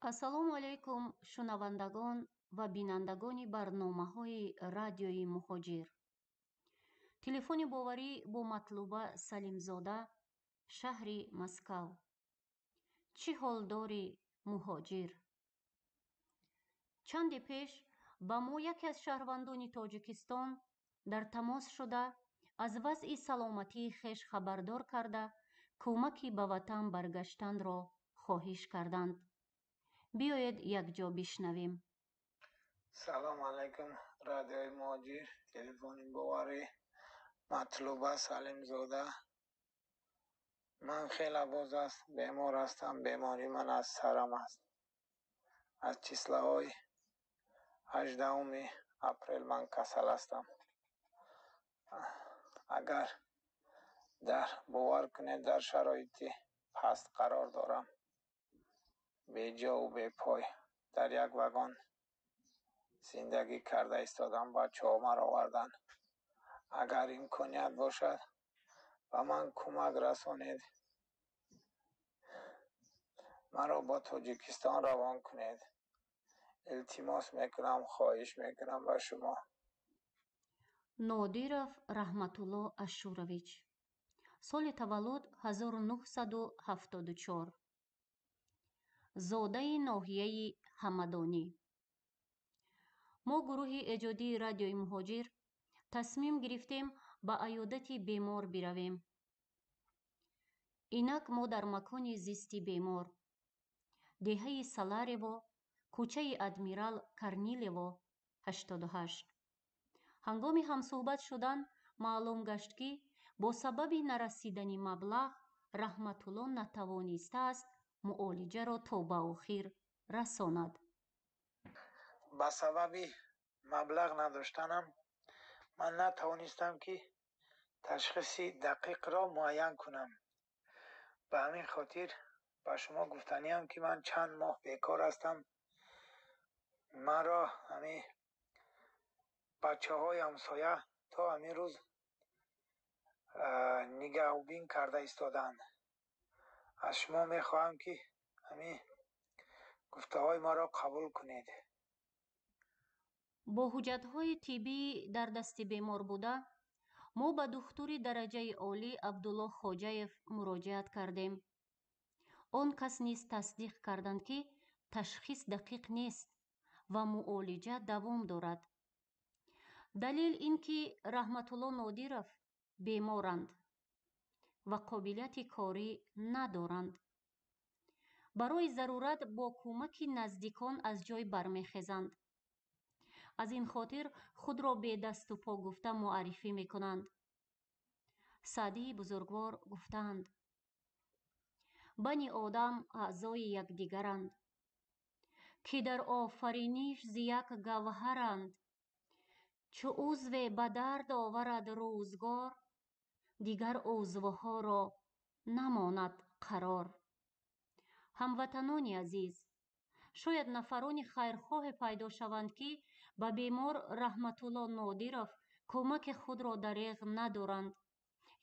ассалому алайкум шунавандагон ва бинандагони барномаҳои радиои муҳоҷир. телефони боварӣ бо матлуба Салимзода, шаҳри Москав. чӣ ҳол дорӣ муҳоҷир? чанде пеш ба мо яке аз шаҳрвандони Тоҷикистон дар тамос шуда аз вазъи саломатии хеш хабардор карда кӯмаки ба ватан баргаштанро хоҳиш карданд. биёед якҷо бишнавем. салом алайкум радиои муҳоҷир, телефони боварӣ матлуба Салимзода. ман хеле боз аст, бемор ҳастам. бемори ман аз сарам аст. аз числаҳои 18 апрел ман касал ҳастам. агар бовар кунед дар шароити паст қарор дорам, беҷову бепой дар як вагон зиндагӣ карда истодам. бачаҳо маро оварданд. агар имконият бошад ба ман кӯмак расонед, маро ба Тоҷикистон равон кунед. илтимос мекунам, хоҳиш мекунам ба шумо. нодиров раҳматулло ашурович, соли таваллуд 1974, зодаи ноҳияи ҳамадонӣ. мо гурӯҳи эҷодии радиои муҳоҷир тасмим гирифтем ба аёдати бемор биравем. инак мо дар макони зисти бемор, деҳаи Саларево, кӯчаи Адмирал Корнилево 88. ҳангоми ҳамсӯҳбат шудан маълум гашт ки бо сабаби нарасидани маблағ раҳматулло натавонистааст муолиҷаро то ба охир расонад. ба сабаби маблағ надоштанам ман натавонистам ки ташхиси дақиқро муайян кунам. ба ҳамин хотир ба шумо гуфтаниам ки ман чанд моҳ бекор ҳастам. маро ҳамин бачаҳои ҳамсоя то ҳамин рӯз нигаҳубин карда истоданд. аз шумо мехоҳам ки ҳамин гуфтаҳои маро қабул кунед. бо ҳуҷҷатҳои тиббӣ дар дасти бемор буда мо ба духтури дараҷаи олӣ Абдулло Хоҷаев муроҷиат кардем. он кас низ тасдиқ карданд ки ташхис дақиқ нест ва муолиҷа давом дорад. далел ин ки раҳматулло Нодиров беморанд ва қобилияти корӣ надоранд. барои зарурат бо кӯмаки наздикон аз ҷой бармехезанд. аз ин хотир худро бедасту по гуфта муаррифӣ мекунанд. саъдии бузургвор гуфтаанд: бани одам аъзои якдигаранд, ки дар офариниш зи як гавҳаранд. чу узве ба дард оварад рӯзгор, дигар узвҳоро намонад қарор. ҳамватанони азиз, шояд нафарони хайрхоҳе пайдо шаванд ки ба бемор раҳматулло Нодиров кӯмаки худро дареғ надоранд,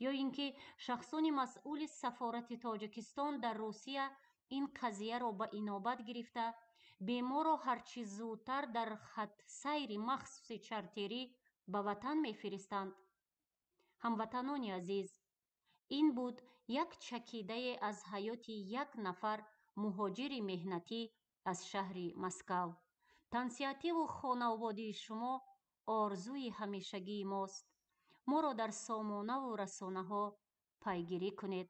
ё ин ки шахсони масъули сафорати Тоҷикистон дар Русия ин қазияро ба инобат гирифта беморро ҳарчи зудтар дар хатсайри махсуси чартерӣ ба ватан мефиристанд. ҳамватанони азиз, ин буд як чакидае аз ҳаёти як нафар муҳоҷири меҳнатӣ аз шаҳри Москав. тансиативу хонаводии шумо орзуи ҳамешагии мост. моро дар сомонаву расонаҳо пайгирӣ кунед.